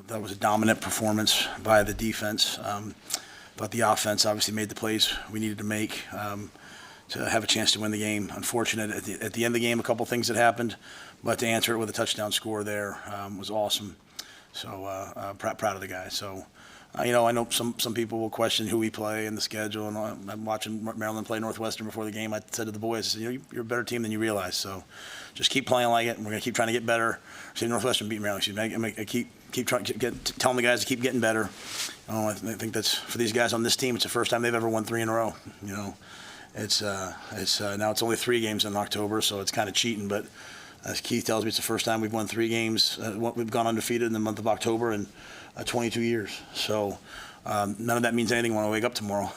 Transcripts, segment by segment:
that was a dominant performance by the defense. But the offense obviously made the plays we needed to make to have a chance to win the game. Unfortunate at the end of the game, a couple things that happened, but to answer it with a touchdown score there was awesome. So proud of the guy. So. I know some people will question who we play and the schedule, and I'm watching Maryland play Northwestern before the game. I said to the boys, I said, you're a better team than you realize, so just keep playing like it, and we're going to keep trying to get better. See, Northwestern beat Maryland. I keep trying to telling the guys to keep getting better. I think that's, for these guys on this team, it's the first time they've ever won 3 in a row. It's now it's only 3 games in October, so it's kind of cheating, but as Keith tells me, it's the first time we've won 3 games. We've gone undefeated in the month of October in 22 years. So none of that means anything when I wake up tomorrow.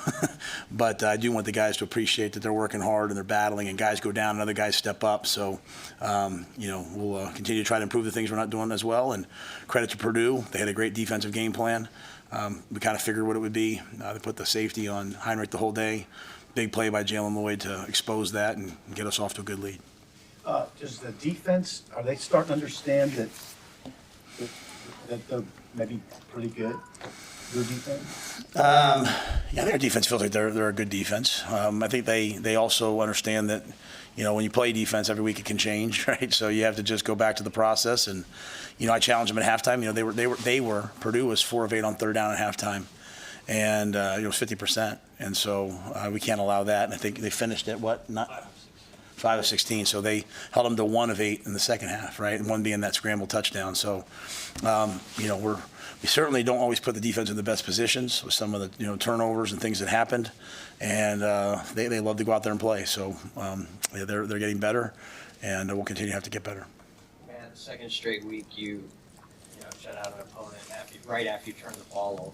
But I do want the guys to appreciate that they're working hard and they're battling, and guys go down and other guys step up. So, we'll continue to try to improve the things we're not doing as well. And credit to Purdue. They had a great defensive game plan. We kind of figured what it would be. They put the safety on Hinrich the whole day. Big play by Jalen Lloyd to expose that and get us off to a good lead. Does the defense, are they starting to understand that they're maybe pretty good? Your defense? Yeah, their defense feels like they're a good defense. I think they also understand that, when you play defense every week it can change, right? So you have to just go back to the process. And, I challenged them at halftime. Purdue was 4 of 8 on third down at halftime, and it was 50%. And so we can't allow that. And I think they finished at what? 5 of 16, so they held them to 1 of 8 in the second half, right? And 1 being that scramble touchdown. So, we certainly don't always put the defense in the best positions with some of the turnovers and things that happened, and they love to go out there and play. So they're getting better, and we'll continue to have to get better. Man, the second straight week you shut out an opponent right after you turned the ball over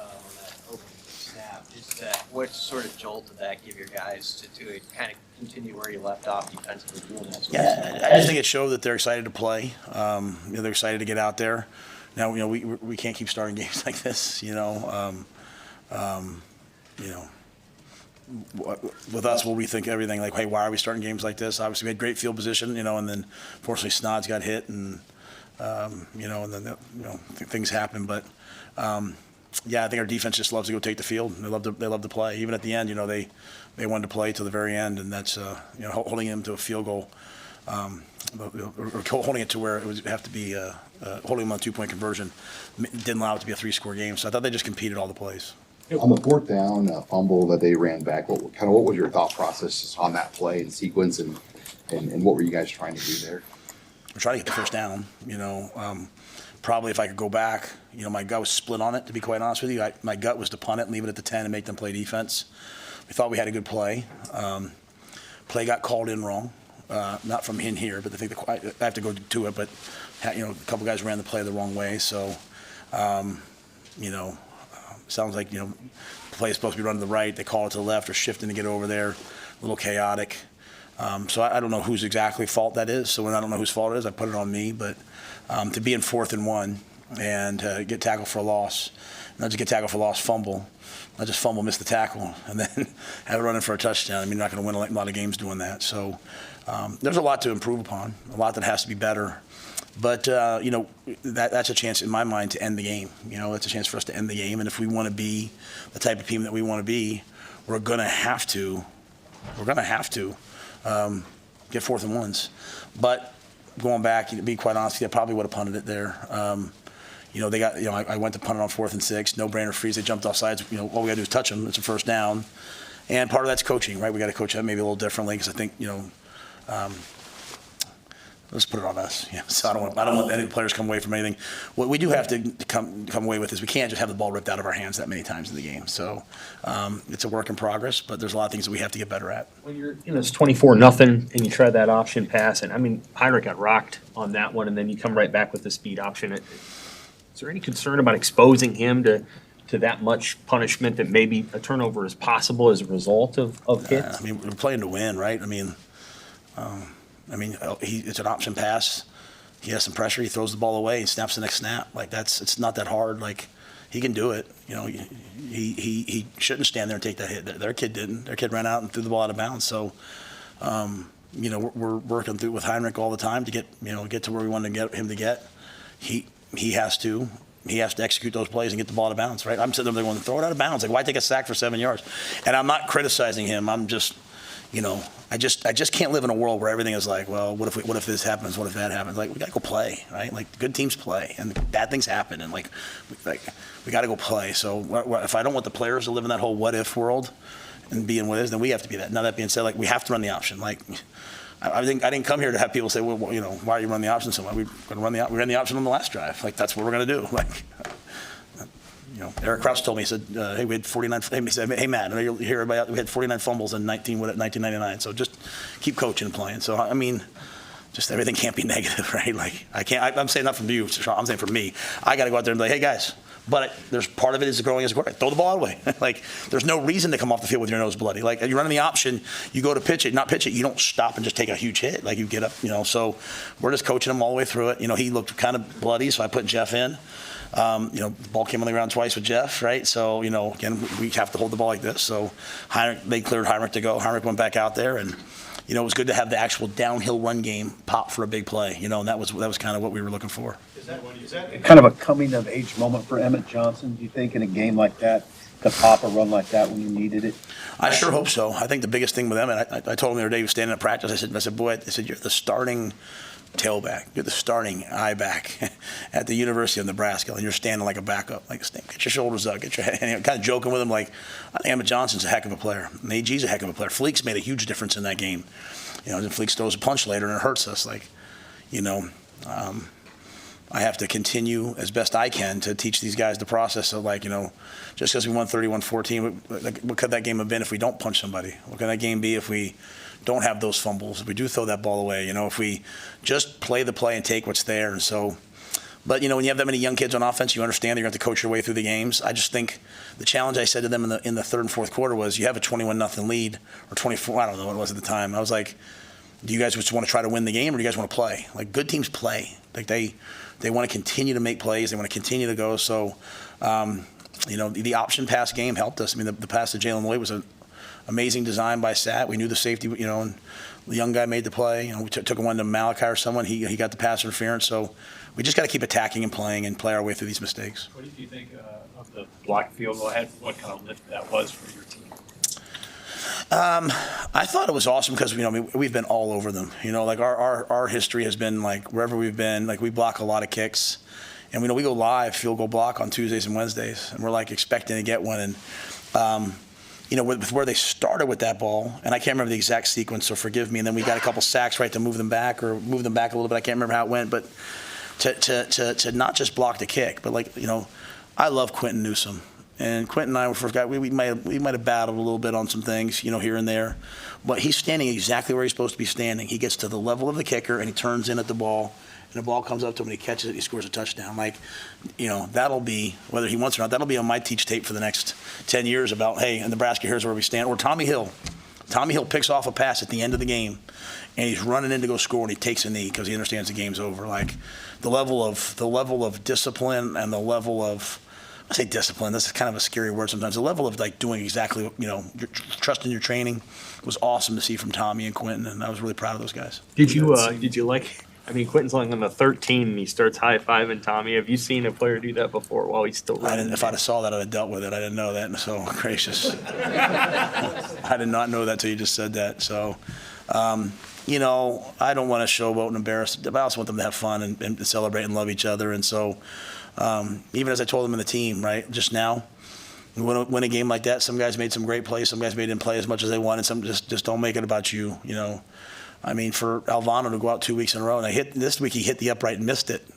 on that opening snap. Just what sort of jolt did that give your guys to kind of continue where you left off defensively doing that? Yeah, I just think it showed that they're excited to play. They're excited to get out there. Now, we can't keep starting games like this. With us, we'll rethink everything. Like, hey, why are we starting games like this? Obviously, we had great field position, and then fortunately Snods got hit, and and then things happen. But yeah, I think our defense just loves to go take the field. They love to play. Even at the end, they wanted to play till the very end, and that's holding them to a field goal, or holding it to where it would have to be holding them on a 2-point conversion. Didn't allow it to be a 3-score game. So I thought they just competed all the plays. On the 4th down fumble that they ran back, what was your thought process on that play and sequence, and what were you guys trying to do there? We're trying to get the first down. Probably if I could go back, my gut was split on it, to be quite honest with you. My gut was to punt it and leave it at the 10 and make them play defense. We thought we had a good play. Play got called in wrong, not from in here, but I have to go to it. But a couple guys ran the play the wrong way. So, sounds like the play is supposed to be run to the right. They call it to the left or shifting to get over there. A little chaotic. So I don't know whose exactly fault that is. So when I don't know whose fault it is, I put it on me. But to be in 4th and 1 and get tackled for a loss, not just get tackled for a loss, fumble, not just fumble, miss the tackle, and then have it running for a touchdown. You're not going to win a lot of games doing that. So there's a lot to improve upon, a lot that has to be better. But, that's a chance in my mind to end the game. That's a chance for us to end the game. And if we want to be the type of team that we want to be, we're going to have to get 4th and 1s. But going back, to be quite honest, I probably would have punted it there. They got, I went to punt it on 4th and 6, no-brainer freeze. They jumped off sides. All we got to do is touch them. It's a first down. And part of that's coaching, right? We got to coach that maybe a little differently because I think, let's put it on us. Yeah. So I don't want any players come away from anything. What we do have to come away with is we can't just have the ball ripped out of our hands that many times in the game. So it's a work in progress, but there's a lot of things that we have to get better at. When you're, it's 24-0, and you try that option pass, and Hinrich got rocked on that one, and then you come right back with the speed option. Is there any concern about exposing him to that much punishment that maybe a turnover is possible as a result of hits? We're playing to win, right? It's an option pass. He has some pressure. He throws the ball away and snaps the next snap. It's not that hard. He can do it. He shouldn't stand there and take that hit. Their kid didn't. Their kid ran out and threw the ball out of bounds. So, we're working through with Hinrich all the time to get to where we want to get him to get. He has to. he has to execute those plays and get the ball out of bounds, right? I'm sitting there going, throw it out of bounds. Like, why take a sack for 7 yards? And I'm not criticizing him. I'm just, I just can't live in a world where everything is like, well, what if this happens? What if that happens? Like, we got to go play, right? Like, good teams play, and bad things happen, and we got to go play. So if I don't want the players to live in that whole what if world and be in what is, then we have to be that. Now, that being said, like, we have to run the option. Like, I didn't come here to have people say, well, why are you running the option so much? We ran the option on the last drive. Like, that's what we're going to do. Like, Eric Krause told me, he said, hey, we had 49. He said, hey, Matt, I know you hear about we had 49 fumbles in 1999. So just keep coaching and playing. So I mean, just everything can't be negative, right? Like, I can't. I'm saying not from you, I'm saying from me. I got to go out there and be like, hey, guys. But there's part of it is growing as a quarterback. Throw the ball away. Like, there's no reason to come off the field with your nose bloody. Like, you're running the option, you go to pitch it, not pitch it. You don't stop and just take a huge hit. Like, you get up, So we're just coaching him all the way through it. He looked kind of bloody, so I put Jeff in. The ball came on the ground twice with Jeff, right? So, again, we have to hold the ball like this. So they cleared Hinrich to go. Hinrich went back out there, and it was good to have the actual downhill run game pop for a big play. And that was kind of what we were looking for. Is that kind of a coming-of-age moment for Emmett Johnson, do you think, in a game like that, to pop a run like that when you needed it? I sure hope so. I think the biggest thing with Emmett, I told him the other day, he was standing at practice, I said, boy, you're the starting tailback. You're the starting eye back at the University of Nebraska, and you're standing like a backup. Like, get your shoulders up, get your head. And kind of joking with him, like, I think Emmett Johnson's a heck of a player. And AG's a heck of a player. Fleek's made a huge difference in that game. Fleek throws a punch later and it hurts us. Like, I have to continue as best I can to teach these guys the process of, like, just because we won 31-14, what could that game have been if we don't punch somebody? What could that game be if we don't have those fumbles, if we do throw that ball away, if we just play the play and take what's there. And so, but, when you have that many young kids on offense, you understand that you're going to have to coach your way through the games. I just think the challenge I said to them in the third and fourth quarter was, you have a 21-0 lead, or 24, I don't know what it was at the time. I was like, do you guys just want to try to win the game, or do you guys want to play? Like, good teams play. Like, they want to continue to make plays. They want to continue to go. So, the option pass game helped us. I mean, the pass to Jalen Lloyd was an amazing design by Sat. We knew the safety, and the young guy made the play. We took one to Malachi or someone. He got the pass interference. So we just got to keep attacking and playing and play our way through these mistakes. What did you think of the blocked field goal? What kind of lift that was for your team? I thought it was awesome because we've been all over them. Like our history has been, like, wherever we've been, like, we block a lot of kicks, and we go live field goal block on Tuesdays and Wednesdays, and we're like expecting to get one. And with where they started with that ball, and I can't remember the exact sequence, so forgive me. And then we got a couple sacks, right, to move them back a little bit. I can't remember how it went, but to not just block the kick, but, like, I love Quentin Newsome. And Quentin and I were first guys. We might have battled a little bit on some things, here and there, but he's standing exactly where he's supposed to be standing. He gets to the level of the kicker and he turns in at the ball, and the ball comes up to him and he catches it. He scores a touchdown. Like, that'll be, whether he wants or not, that'll be on my teach tape for the next 10 years about, hey, in Nebraska, here's where we stand. Or Tommy Hill picks off a pass at the end of the game, and he's running in to go score, and he takes a knee because he understands the game's over. Like, the level of discipline and the level of, I say discipline, this is kind of a scary word sometimes. The level of, like, doing exactly, you're trusting your training was awesome to see from Tommy and Quentin, and I was really proud of those guys. Did you like? I mean, Quentin's only on the 13, and he starts high-fiving Tommy. Have you seen a player do that before while he's still running? If I'd have saw that, I'd have dealt with it. I didn't know that, and so gracious. I did not know that till you just said that. So, I don't want to showboat and embarrass, but I also want them to have fun and celebrate and love each other. And so, even as I told them in the team, right, just now, we win a game like that, some guys made some great plays, some guys didn't play as much as they wanted, some just don't make it about you, I mean, for Alvano to go out 2 weeks in a row, and this week he hit the upright and missed it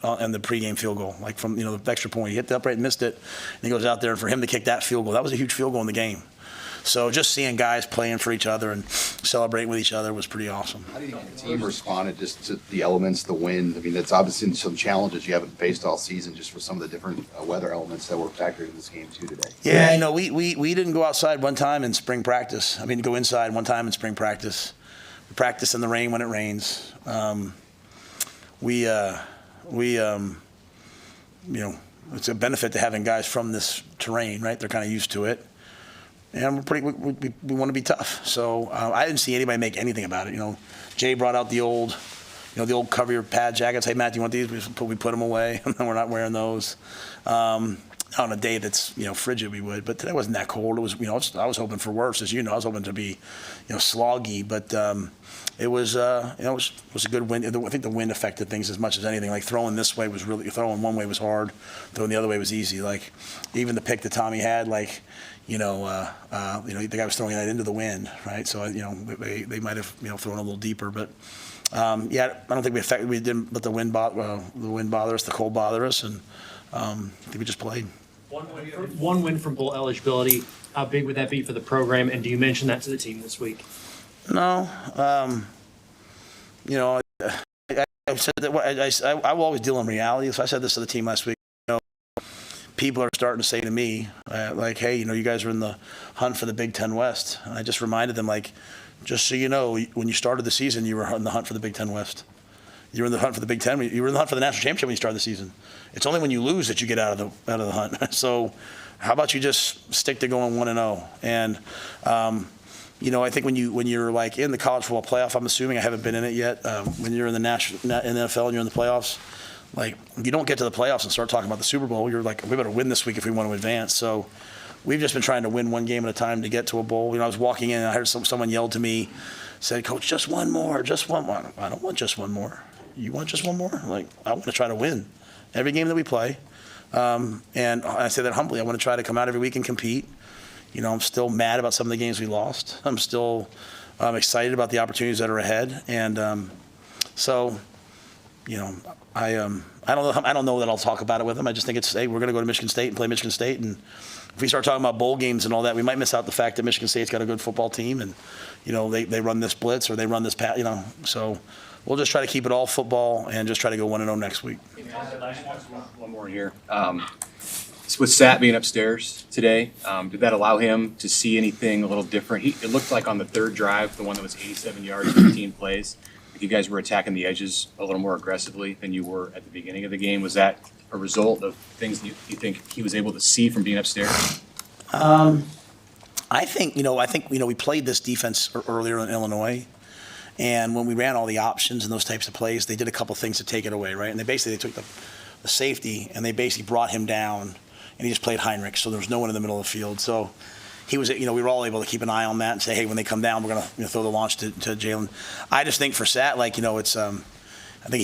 on the pregame field goal, like from, the extra point. He hit the upright and missed it, and he goes out there, and for him to kick that field goal, that was a huge field goal in the game. So just seeing guys playing for each other and celebrating with each other was pretty awesome. How do you think the team responded just to the elements, the wind? I mean, that's obviously some challenges you haven't faced all season, just for some of the different weather elements that were factored in this game too today. Yeah, we didn't go outside one time in spring practice. I mean, go inside one time in spring practice. We practice in the rain when it rains. It's a benefit to having guys from this terrain, right? They're kind of used to it. And we want to be tough. So I didn't see anybody make anything about it. Jay brought out the old the old cover your pad jackets. Hey, Matt, do you want these? We put them away, and then we're not wearing those. On a day that's, frigid, we would. But today wasn't that cold. It was, I was hoping for worse, as you know. I was hoping to be, sloggy. But it was, it was a good wind. I think the wind affected things as much as anything. Like throwing this way was really, throwing one way was hard. Throwing the other way was easy. Like even the pick that Tommy had, like, the guy was throwing that into the wind, right? So, they might have, thrown a little deeper. But, I don't think we didn't let the wind bother us, the cold bother us. And I think we just played. One win from bowl eligibility. How big would that be for the program? And do you mention that to the team this week? No. I've said that I will always deal in reality. So I said this to the team last week. People are starting to say to me, like, hey, you guys are in the hunt for the Big Ten West. And I just reminded them, like, just so you know, when you started the season, you were in the hunt for the Big Ten West. You were in the hunt for the Big Ten. You were in the hunt for the national championship when you started the season. It's only when you lose that you get out of the hunt. So, how about you just stick to going 1-0? And I think when you're like in the college football playoff, I'm assuming I haven't been in it yet. When you're in the NFL and you're in the playoffs, like you don't get to the playoffs and start talking about the Super Bowl. You're like, we better win this week if we want to advance. So, we've just been trying to win one game at a time to get to a bowl. I was walking in and I heard someone yelled to me, said, "Coach, just one more, just one more." I don't want just one more. You want just one more? Like, I want to try to win every game that we play. And I say that humbly. I want to try to come out every week and compete. I'm still mad about some of the games we lost. I'm still excited about the opportunities that are ahead. And I don't know that I'll talk about it with them. I just think hey, we're going to go to Michigan State and play Michigan State. And if we start talking about bowl games and all that, we might miss out the fact that Michigan State's got a good football team and, they run this blitz or they run this pass, So we'll just try to keep it all football and just try to go 1-0 next week. One more here. With Sat being upstairs today, did that allow him to see anything a little different? It looked like on the third drive, the one that was 87 yards, 15 plays, like you guys were attacking the edges a little more aggressively than you were at the beginning of the game. Was that a result of things you think he was able to see from being upstairs? I think we played this defense earlier in Illinois. And when we ran all the options and those types of plays, they did a couple things to take it away, right? And they took the safety and they basically brought him down, and he just played Hinrich, so there was no one in the middle of the field. So he was, we were all able to keep an eye on that and say, hey, when they come down, we're going to throw the launch to Jalen. I just think for Sat, it's I think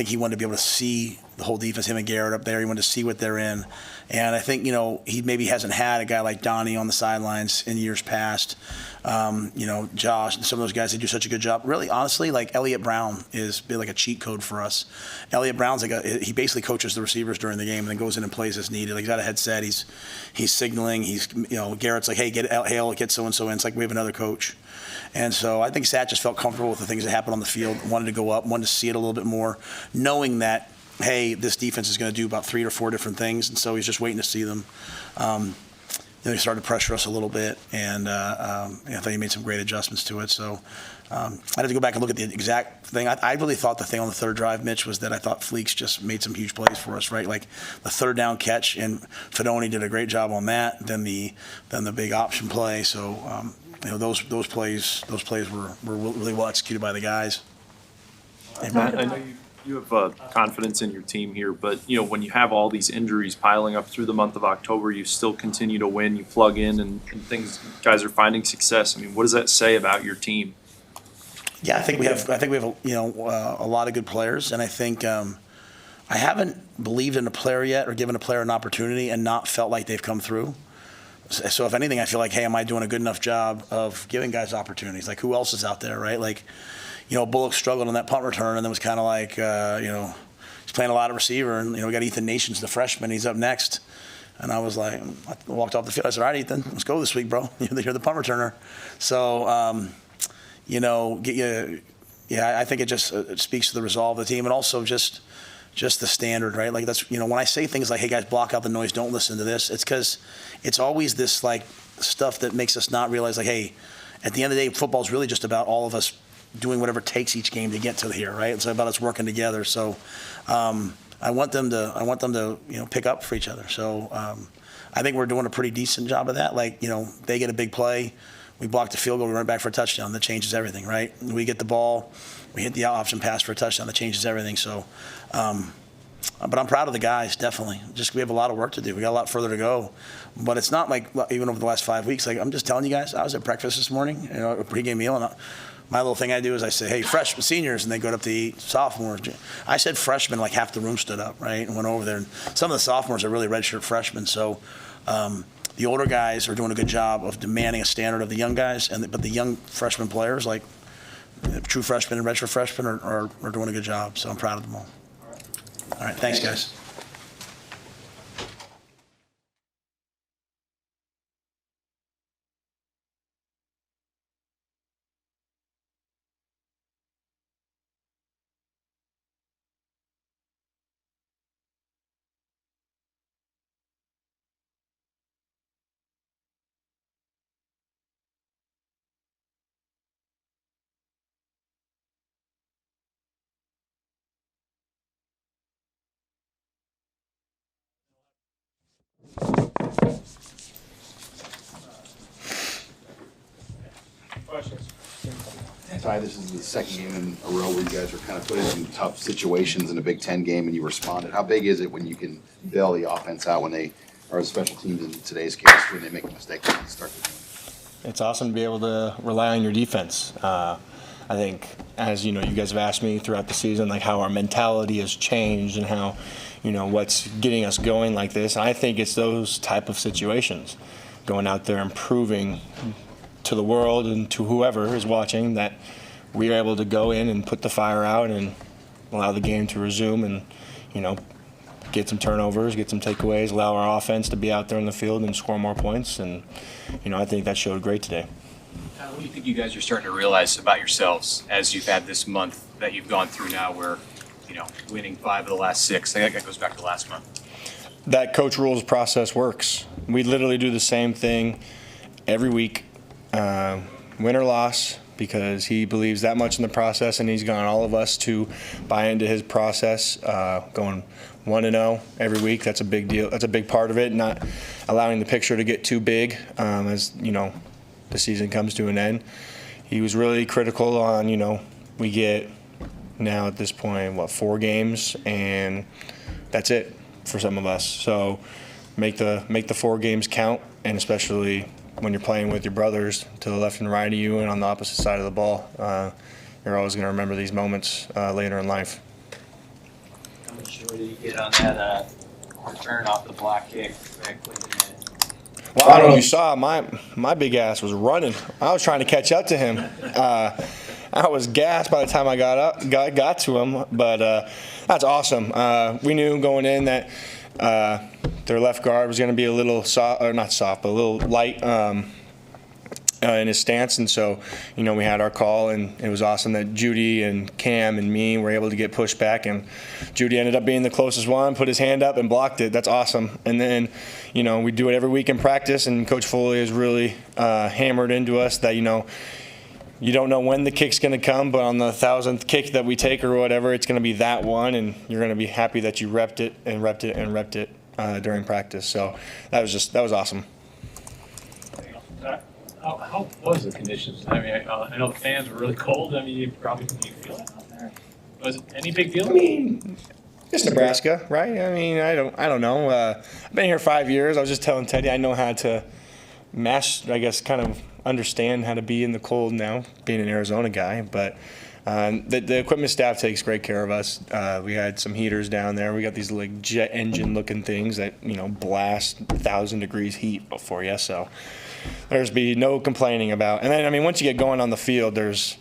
he wanted to be able to see the whole defense, him and Garrett up there. He wanted to see what they're in. And I think, he maybe hasn't had a guy like Donnie on the sidelines in years past. Josh and some of those guys, they do such a good job. Really, honestly, like Elliott Brown is like a cheat code for us. Elliott Brown's he basically coaches the receivers during the game and then goes in and plays as needed. Like he's got a headset, he's signaling, Garrett's like, hey, get so-and-so in. It's like we have another coach. And so I think Sat just felt comfortable with the things that happened on the field, wanted to go up, wanted to see it a little bit more, knowing that, hey, this defense is going to do about 3 or 4 different things, and so he's just waiting to see them. He started to pressure us a little bit, and I thought he made some great adjustments to it. So I'd have to go back and look at the exact thing. I really thought the thing on the third drive, Mitch, was that I thought Fleeks just made some huge plays for us, right? Like the third down catch, and Fedoni did a great job on that. Then the big option play. So those plays were really well executed by the guys. And Matt, I know you have confidence in your team here, but when you have all these injuries piling up through the month of October, you still continue to win. You plug in and things. Guys are finding success. I mean, what does that say about your team? Yeah, I think we have a lot of good players, and I think I haven't believed in a player yet or given a player an opportunity and not felt like they've come through. So if anything, I feel like, hey, am I doing a good enough job of giving guys opportunities? Like, who else is out there, right? Like, Bullock struggled on that punt return, and then was kind of like, he's playing a lot of receiver, and we got Ethan Nations, the freshman, he's up next. And I was like, I walked off the field. I said, all right, Ethan, let's go this week, bro. You're the punt returner. So, I think it speaks to the resolve of the team, and also just the standard, right? Like that's, when I say things like, hey guys, block out the noise, don't listen to this, it's because it's always this like stuff that makes us not realize like, hey, at the end of the day, football is really just about all of us doing whatever it takes each game to get to here, right? It's about us working together. So I want them to pick up for each other. So I think we're doing a pretty decent job of that. Like, they get a big play, we block the field goal, we run back for a touchdown. That changes everything, right? We get the ball, we hit the option pass for a touchdown. That changes everything. So, but I'm proud of the guys, definitely. Just we have a lot of work to do. We got a lot further to go. But it's not like even over the last 5 weeks. Like I'm just telling you guys, I was at breakfast this morning, a pregame meal, and my little thing I do is I say, hey, freshmen, seniors, and they go up to eat sophomores. I said freshmen, like half the room stood up, right, and went over there. And some of the sophomores are really redshirt freshmen. So the older guys are doing a good job of demanding a standard of the young guys, but the young freshman players, like true freshmen and redshirt freshmen, are doing a good job. So I'm proud of them all. All right, thanks, guys. Ty, this is the second game in a row where you guys are kind of put in some tough situations in a Big Ten game and you responded. How big is it when you can bail the offense out when they are special teams in today's case when they make a mistake to start the game? It's awesome to be able to rely on your defense. I think, as you know, you guys have asked me throughout the season, like how our mentality has changed and how, what's getting us going like this. And I think it's those type of situations, going out there and proving to the world and to whoever is watching that we are able to go in and put the fire out and allow the game to resume and, get some turnovers, get some takeaways, allow our offense to be out there in the field and score more points. And, I think that showed great today. What do you think you guys are starting to realize about yourselves as you've had this month that you've gone through now where, winning 5 of the last 6? I think that goes back to last month. That Coach Rhule's process works. We literally do the same thing every week, win or loss, because he believes that much in the process, and he's gotten all of us to buy into his process, going 1-0 every week. That's a big deal. That's a big part of it, not allowing the picture to get too big as, the season comes to an end. He was really critical on, we get now at this point, 4 games, and that's it for some of us. So make the 4 games count, and especially when you're playing with your brothers to the left and right of you and on the opposite side of the ball, you're always going to remember these moments later in life. How much joy did you get on that return off the block kick? Well, I don't know if you saw, my big ass was running. I was trying to catch up to him. I was gassed by the time I got to him, but that's awesome. We knew going in that their left guard was going to be a little soft, or not soft, but a little light in his stance, and so we had our call, and it was awesome that Judy and Cam and me were able to get pushed back, and Judy ended up being the closest one, put his hand up and blocked it. That's awesome. And then we do it every week in practice, and Coach Foley has really hammered into us that you don't know when the kick's going to come, but on the 1,000th kick that we take or whatever, it's going to be that one, and you're going to be happy that you repped it and repped it and repped it during practice. So that was awesome. How was the conditions? I mean, I know the fans were really cold. I mean, you feel it out there? Was it any big deal? I mean, it's Nebraska, right? I mean, I don't know. I've been here 5 years. I was just telling Teddy I know how to kind of understand how to be in the cold now, being an Arizona guy. But the equipment staff takes great care of us. We had some heaters down there. We got these like jet engine looking things that blast 1,000 degrees heat for you. So there's be no complaining about. And then once you get going on the field, there's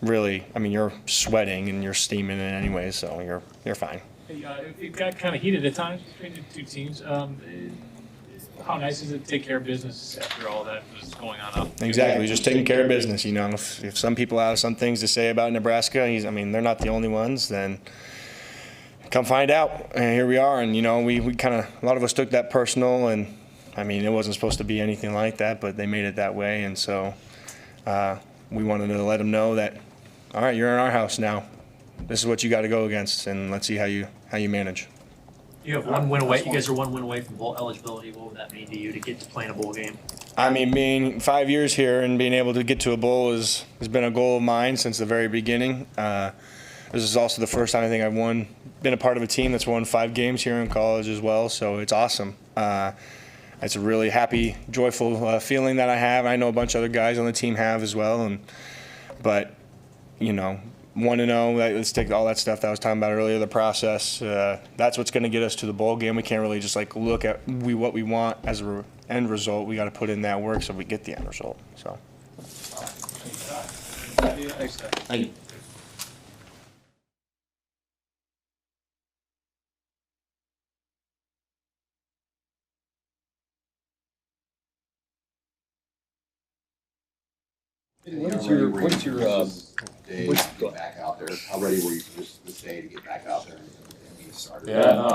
really you're sweating and you're steaming it anyway, so you're fine. It got kind of heated at times between the two teams. How nice is it to take care of business after all that was going on? Exactly, just taking care of business. If some people have some things to say about Nebraska, they're not the only ones, then come find out. And here we are, and we kind of, a lot of us took that personal, and it wasn't supposed to be anything like that, but they made it that way, and so we wanted to let them know that, all right, you're in our house now. This is what you got to go against, and let's see how you manage. You have one win away. You guys are one win away from bowl eligibility. What would that mean to you to get to play in a bowl game? I mean, being 5 years here and being able to get to a bowl has been a goal of mine since the very beginning. This is also the first time I think I've been a part of a team that's won 5 games here in college as well, so it's awesome. It's a really happy, joyful feeling that I have. I know a bunch of other guys on the team have as well, but you know, 1-0, let's take all that stuff that I was talking about earlier, the process. That's what's going to get us to the bowl game. We can't really just like look at what we want as an end result. We got to put in that work so we get the end result. So. Thank you. What's your Day to get back out there? How ready were you for this day to get back out there and be a starter? Yeah, no,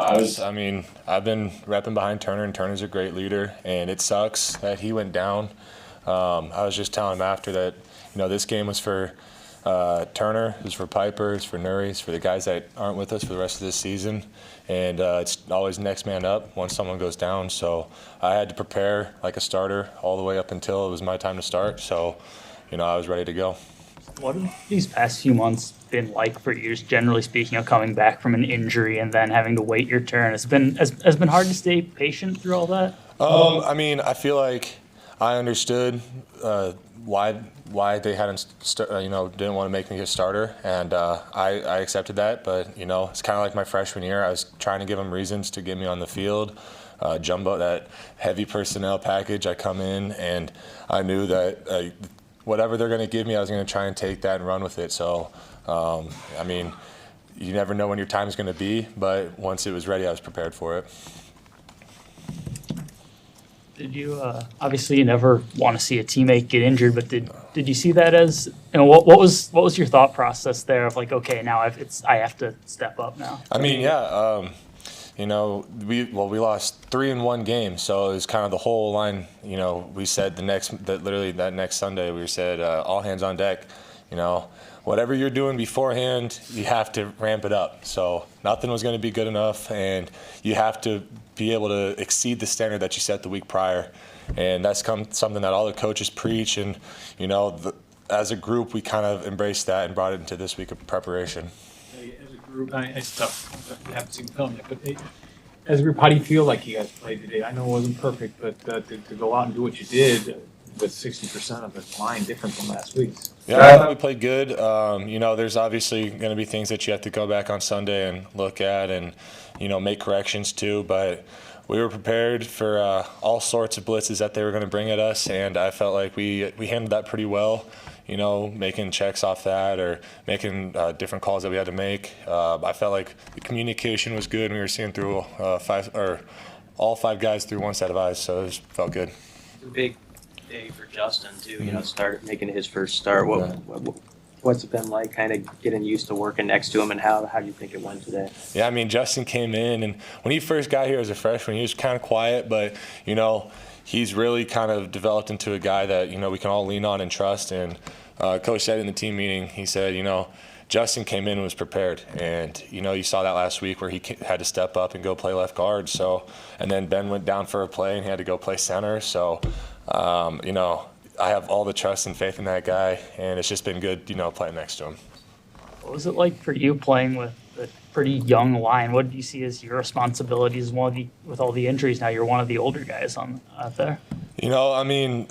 I've been repping behind Turner, and Turner's a great leader, and it sucks that he went down. I was just telling him after that, you know, this game was for Turner, it was for Piper, it's for Nuri, it's for the guys that aren't with us for the rest of this season, and it's always next man up once someone goes down. So I had to prepare like a starter all the way up until it was my time to start. So, you know, I was ready to go. What have these past few months been like for you, just generally speaking, of coming back from an injury and then having to wait your turn? Has been hard to stay patient through all that? I mean, I feel like I understood why they hadn't, didn't want to make me a starter, and I accepted that. But you know, it's kind of like my freshman year. I was trying to give them reasons to get me on the field. Jumbo, that heavy personnel package. I come in and I knew that whatever they're going to give me, I was going to try and take that and run with it. So, I mean, you never know when your time is going to be, but once it was ready, I was prepared for it. Did you obviously you never want to see a teammate get injured, but did you see that as, you know, what was your thought process there of like, okay, now I have to step up now? I mean, yeah. You know, we lost 3 in one game, so it was kind of the whole line. You know, we said literally that next Sunday, we said all hands on deck. You know, whatever you're doing beforehand, you have to ramp it up. So nothing was going to be good enough, and you have to be able to exceed the standard that you set the week prior. And that's something that all the coaches preach, and you know, as a group, we kind of embraced that and brought it into this week of preparation. As a group, it's tough. I haven't seen film yet, but as a group, how do you feel like you guys played today? I know it wasn't perfect, but to go out and do what you did with 60% of the line different from last week's. Yeah, I thought we played good. You know, there's obviously going to be things that you have to go back on Sunday and look at and, you know, make corrections to, but we were prepared for all sorts of blitzes that they were going to bring at us, and I felt like we handled that pretty well. You know, making checks off that or making different calls that we had to make. I felt like the communication was good, and we were seeing through all 5 guys through one set of eyes, so it felt good. It's a big day for Justin too. You know, start making his first start. What's it been like, kind of getting used to working next to him, and how do you think it went today? Yeah, I mean, Justin came in, and when he first got here as a freshman, he was kind of quiet, but you know, he's really kind of developed into a guy that, you know, we can all lean on and trust. And Coach said in the team meeting, he said, you know, Justin came in and was prepared. And, you know, you saw that last week where he had to step up and go play left guard. So, and then Ben went down for a play and he had to go play center. So, you know, I have all the trust and faith in that guy. And it's just been good, you know, playing next to him. What was it like for you playing with a pretty young line? What do you see as your responsibilities with all the injuries now? You're one of the older guys out there. You know, I mean,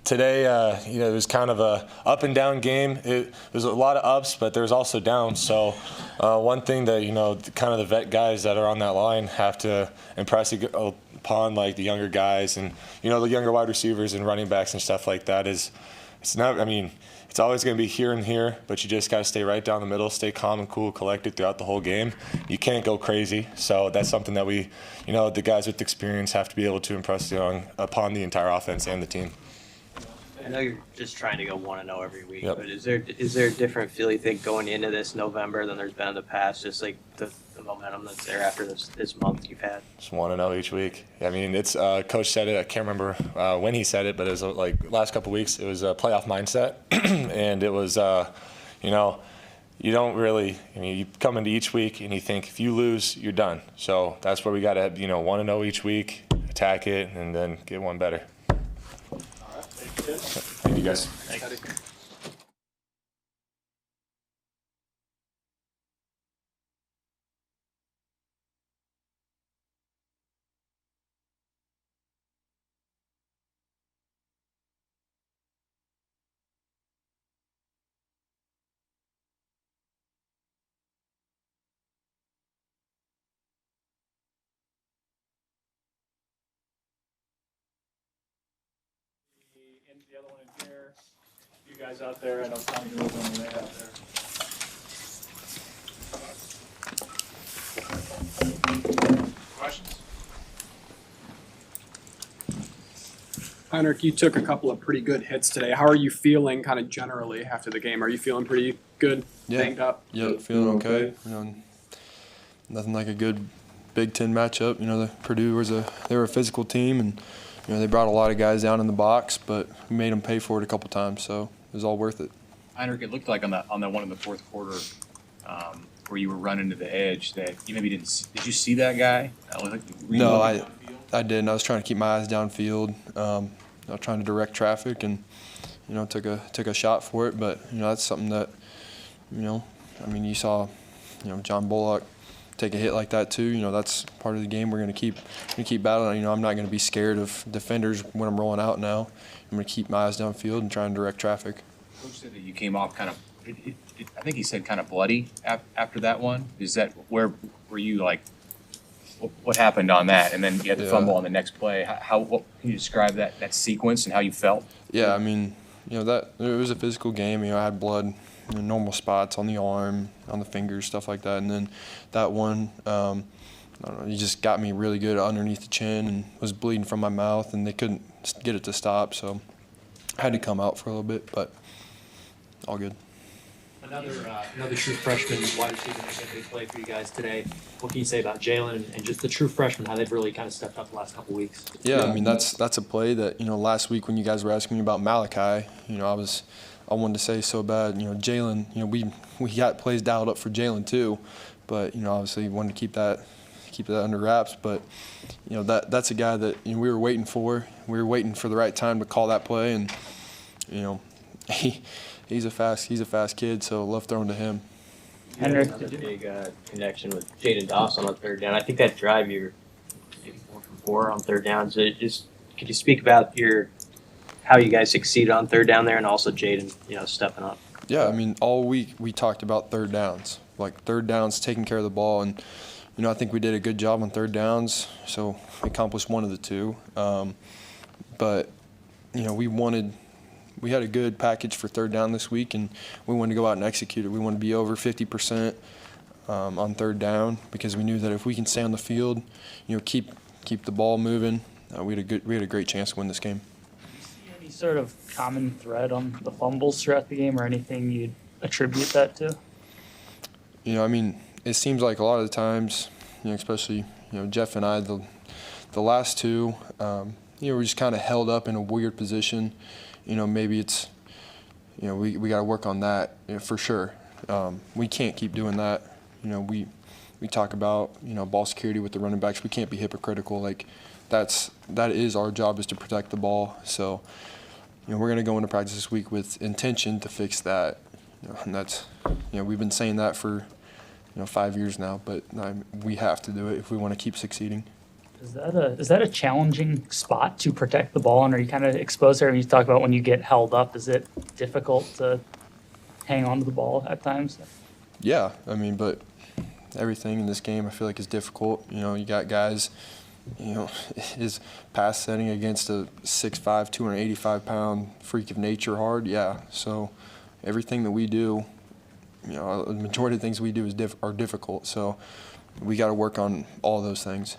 today, you know, it was kind of a up and down game. There's a lot of ups, but there's also downs. So one thing that, you know, kind of the vet guys that are on that line have to impress upon, like the younger guys and, you know, the younger wide receivers and running backs and stuff like that is, it's not, I mean, it's always going to be here and here, but you just got to stay right down the middle, stay calm and cool, collected throughout the whole game. You can't go crazy. So that's something that we, you know, the guys with experience have to be able to impress upon the entire offense and the team. I know you're just trying to go 1-0 every week, Yep. but is there a different feel you think going into this November than there's been in the past? Just like the momentum that's there after this month you've had. Just 1-0 each week. I mean, it's Coach said it. I can't remember when he said it, but it was like last couple of weeks. It was a playoff mindset, and it was, you know, you don't really, I mean, you come into each week and you think if you lose, you're done. So that's where we got to, want to know each week, attack it, and then get one better. Thank you, guys. And the other one in here, you guys out there, I know Tommy Rhule on the way out there. Questions? Hinrich, you took a couple of pretty good hits today. How are you feeling kind of generally after the game? Are you feeling pretty good, banged up? Yeah, feeling okay. Nothing like a good Big Ten matchup. The Purdue they were a physical team, and they brought a lot of guys down in the box, but we made them pay for it a couple times, so it was all worth it. Hinrich, it looked like on that one in the fourth quarter where you were running to the edge that you maybe didn't see. Did you see that guy? No, I didn't. I was trying to keep my eyes downfield. I was trying to direct traffic, and took a shot for it. But that's something that you saw John Bullock take a hit like that too. That's part of the game. We're going to keep battling. I'm not going to be scared of defenders when I'm rolling out now. I'm going to keep my eyes downfield and try and direct traffic. Coach said that you came off kind of. I think he said kind of bloody after that one. Is that where were you like? What happened on that? And then you had the fumble on the next play. What can you describe that sequence and how you felt? Yeah, that it was a physical game. I had blood in normal spots on the arm, on the fingers, stuff like that. And then that one, I don't know, he just got me really good underneath the chin and was bleeding from my mouth, and they couldn't get it to stop. So I had to come out for a little bit, but all good. Another true freshman wide receiver making a big play for you guys today. What can you say about Jalen and just the true freshmen, how they've really kind of stepped up the last couple weeks? Yeah, that's a play that last week when you guys were asking me about Malachi, I wanted to say so bad. Jalen, we got plays dialed up for Jalen too, but obviously wanted to keep that under wraps. But that's a guy that we were waiting for. We were waiting for the right time to call that play, and he's a fast kid, so love throwing to him. Hinrich, another big connection with Jaden Dawson on third down. I think that drive you're maybe 4 from 4 on third down. So could you speak about how you guys succeeded on third down there, and also Jaden, stepping up? Yeah, all week we talked about third downs, taking care of the ball, and I think we did a good job on third downs. So we accomplished one of the two, but we had a good package for third down this week, and we wanted to go out and execute it. We wanted to be over 50% on third down because we knew that if we can stay on the field, keep the ball moving, we had a great chance to win this game. Do you see any sort of common thread on the fumbles throughout the game, or anything you'd attribute that to? It seems like a lot of the times, especially Jeff and I, the last two, we're just kind of held up in a weird position. Maybe it's, we got to work on that for sure. We can't keep doing that. We talk about, ball security with the running backs. We can't be hypocritical. That is our job, is to protect the ball. So, we're going to go into practice this week with intention to fix that. And that's, we've been saying that for, 5 years now, but we have to do it if we want to keep succeeding. Is that a challenging spot to protect the ball, and are you kind of exposed there? When you talk about when you get held up, is it difficult to hang on to the ball at times? Yeah, but everything in this game I feel like is difficult. You got guys, is pass setting against a 6'5", 285-pound freak of nature hard? Yeah, so everything that we do, the majority of things we do are difficult. So we got to work on all those things.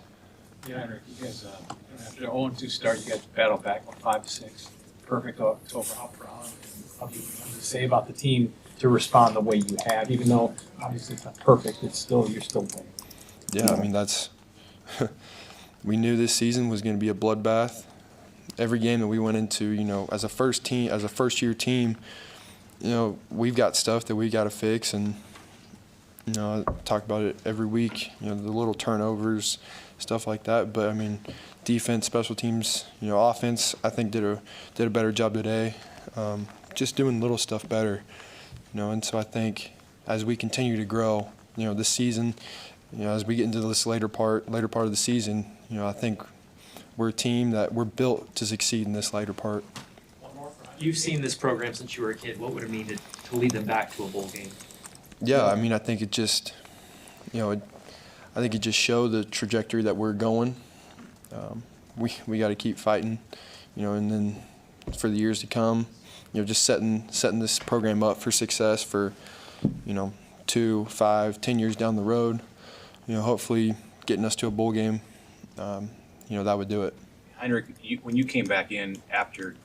Yeah, Hinrich, you guys, after the 0-2 start, you guys battled back 5-6. Perfect October. How proud of you to say about the team to respond the way you have, even though obviously it's not perfect, you're still winning. Yeah, that's we knew this season was going to be a bloodbath. Every game that we went into, as a first year team, we've got stuff that we got to fix, and You know, I talk about it every week. You know, the little turnovers, stuff like that. But I mean, defense, special teams, you know, offense, I think did a better job today. Just doing little stuff better. You know, and so I think as we continue to grow, you know, this season, you know, as we get into this later part of the season, you know, I think we're a team that we're built to succeed in this later part. You've seen this program since you were a kid. What would it mean to lead them back to a bowl game? Yeah, I mean, I think it just, you know, I think it just showed the trajectory that we're going. We got to keep fighting, you know, and then for the years to come, you know, just setting this program up for success for, you know, 2, 5, 10 years down the road. You know, hopefully getting us to a bowl game, you know, that would do it. Hinrich, when you came back in after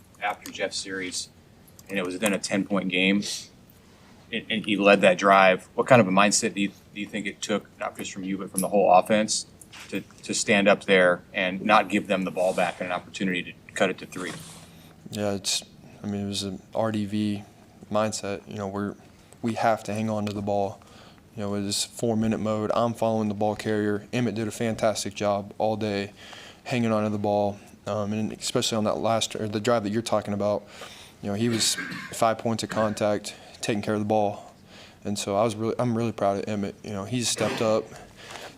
Jeff's series, and it was then a 10-point game, and you led that drive, what kind of a mindset do you think it took, not just from you, but from the whole offense, to stand up there and not give them the ball back and an opportunity to cut it to 3? Yeah, it was an RDV mindset. You know, we have to hang on to the ball. You know, it is 4-minute mode. I'm following the ball carrier. Emmett did a fantastic job all day hanging on to the ball, and especially on that the drive that you're talking about. You know, he was 5 points of contact, taking care of the ball, and so I'm really proud of Emmett. You know, he's stepped up.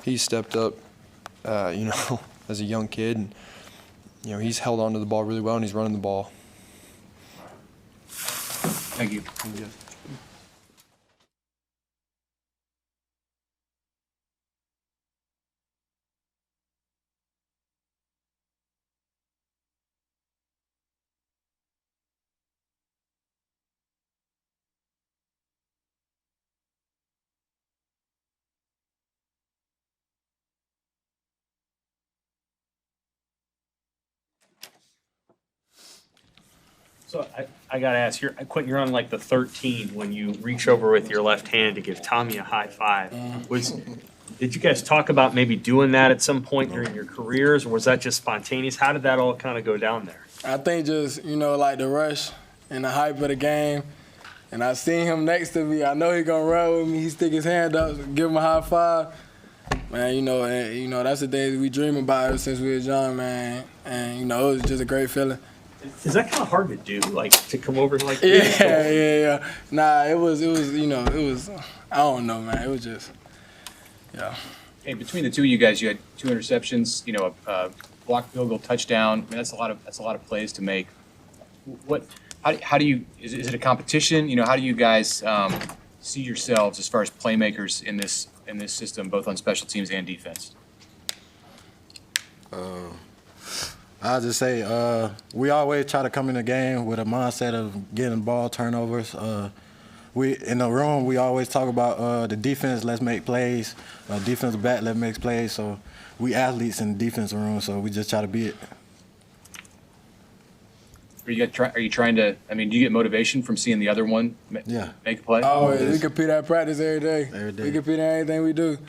You know, as a young kid, and you know, he's held on to the ball really well, and he's running the ball. Thank you. So I gotta ask, Quentin, you're on like the 13 when you reach over with your left hand to give Tommy a high five. Did you guys talk about maybe doing that at some point during your careers, or was that just spontaneous? How did that all kind of go down there? I think just, you know, like the rush and the hype of the game. And I seen him next to me. I know he gonna run with me. He stick his hand up, give him a high five. Man, you know, that's the days we dream about ever since we was young, man. And, you know, it was just a great feeling. Is that kind of hard to do, like to come over like Yeah. Nah, it was, you know, I don't know, man. It was just, yeah. Hey, between the two of you guys, you had 2 interceptions, you know, a blocked field goal touchdown. I mean, that's a lot of plays to make. How do you, is it a competition? You know, how do you guys see yourselves as far as playmakers in this system, both on special teams and defense? I'll just say we always try to come in the game with a mindset of getting ball turnovers. We in the room, we always talk about the defense, let's make plays. Defensive back, let's make plays. So we athletes in the defense room, so we just try to be it. Are you trying to, I mean, do you get motivation from seeing the other one make a play? Always. We compete at practice every day. We compete in anything we do. Do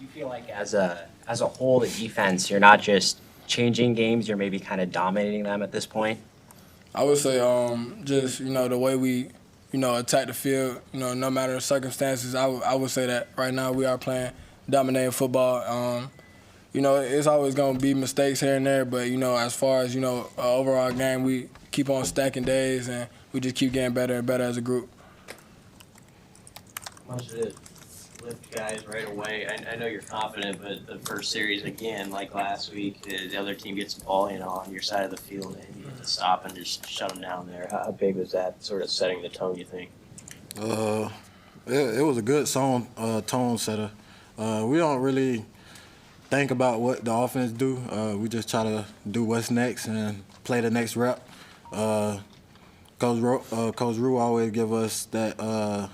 you feel like as a whole, the defense, you're not just changing games, you're maybe kind of dominating them at this point? I would say just, you know, the way we, you know, attack the field, you know, no matter the circumstances, I would say that right now we are playing dominating football. You know, it's always going to be mistakes here and there, but, you know, as far as, you know, overall game, we keep on stacking days and we just keep getting better and better as a group. How much did it lift guys right away? I know you're confident, but the first series, again, like last week, the other team gets the ball, you know, on your side of the field and you have to stop and just shut them down there. How big was that sort of setting the tone, you think? It was a good tone setter. We don't really think about what the offense do. We just try to do what's next and play the next rep. Coach Rhule always give us that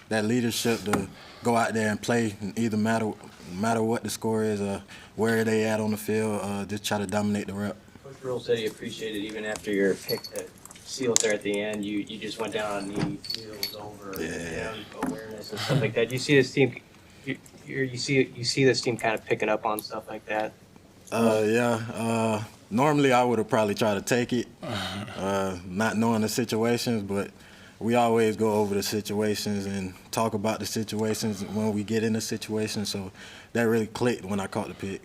leadership to go out there and play, either matter what the score is, where they at on the field. Just try to dominate the rep. Coach Rhule said he appreciated even after your pick to seal it there at the end. You just went down on knees, heels over, awareness and stuff like that. Do you see this team? You see this team kind of picking up on stuff like that? Normally I would have probably tried to take it, not knowing the situations, but we always go over the situations and talk about the situations when we get in the situation. So that really clicked when I caught the pick.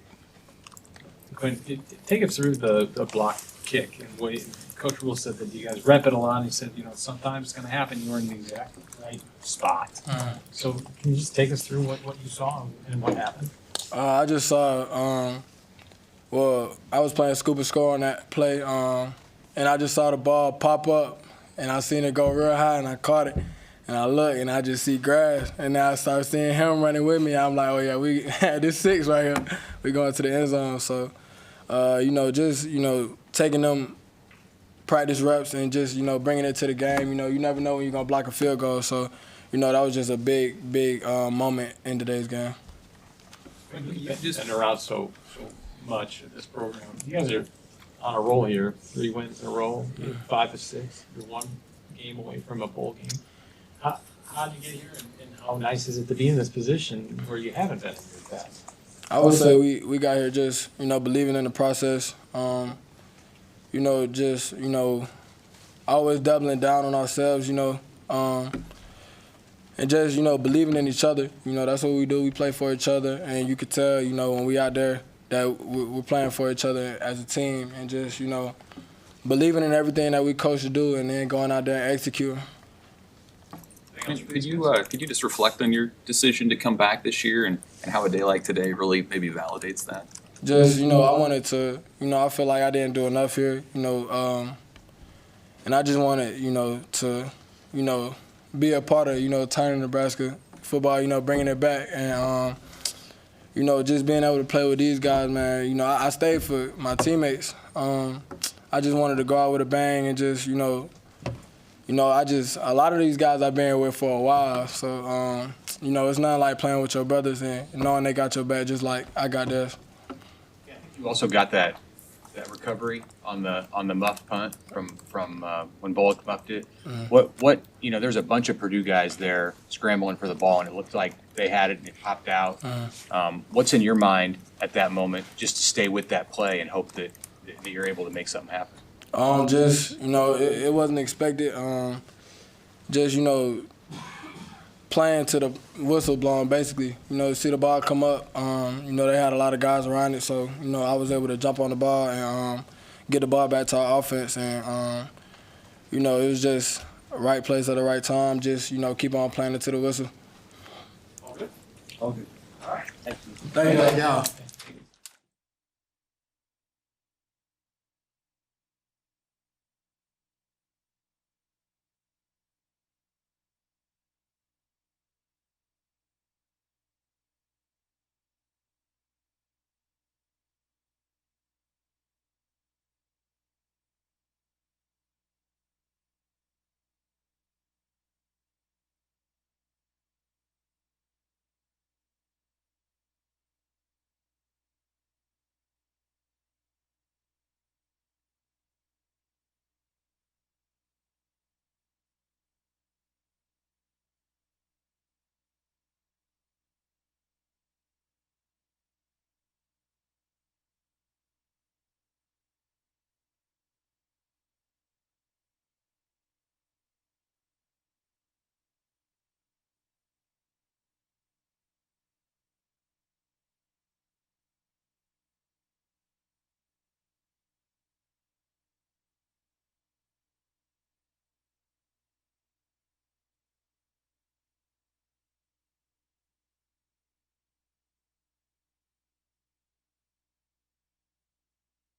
Take us through the block kick and way Coach Rhule said that you guys rep it a lot. He said, sometimes it's going to happen. You were in the exact right spot. So can you just take us through what you saw and what happened? I just saw, I was playing scoop and score on that play, and I just saw the ball pop up, and I seen it go real high, and I caught it. And I look, and I just see grass, and then I start seeing him running with me. I'm like, oh, yeah, we had this 6 right here. We going to the end zone. So, taking them practice reps and just, bringing it to the game. You never know when you're going to block a field goal. So, that was just a big moment in today's game. You've just been around so much at this program. You guys are on a roll here. 3 wins in a row, 5 of 6. You're 1 game away from a bowl game. How did you get here, and how nice is it to be in this position where you haven't been in your past? I would say we got here just, believing in the process. Always doubling down on ourselves, and just, believing in each other. That's what we do. We play for each other, and you could tell, when we out there that we're playing for each other as a team, and just, believing in everything that we coach to do, and then going out there and executing. Could you just reflect on your decision to come back this year and how a day like today really maybe validates that? Just, I wanted to, I feel like I didn't do enough here, and I just wanted, to, be a part of, turning Nebraska football, bringing it back, and, just being able to play with these guys, man. I stayed for my teammates. I just wanted to go out with a bang and just, a lot of these guys I've been with for a while, so, it's not like playing with your brothers and knowing they got your back just like I got theirs. You also got that recovery on the muff punt from when Bullock muffed it. What there's a bunch of Purdue guys there scrambling for the ball, and it looked like they had it and it popped out. What's in your mind at that moment, just to stay with that play and hope that you're able to make something happen? It wasn't expected. Playing to the whistle blowing, basically. See the ball come up. They had a lot of guys around it, so, I was able to jump on the ball and get the ball back to our offense. And, it was just right place at the right time. Just, keep on playing it to the whistle. All good. All right. Thank you.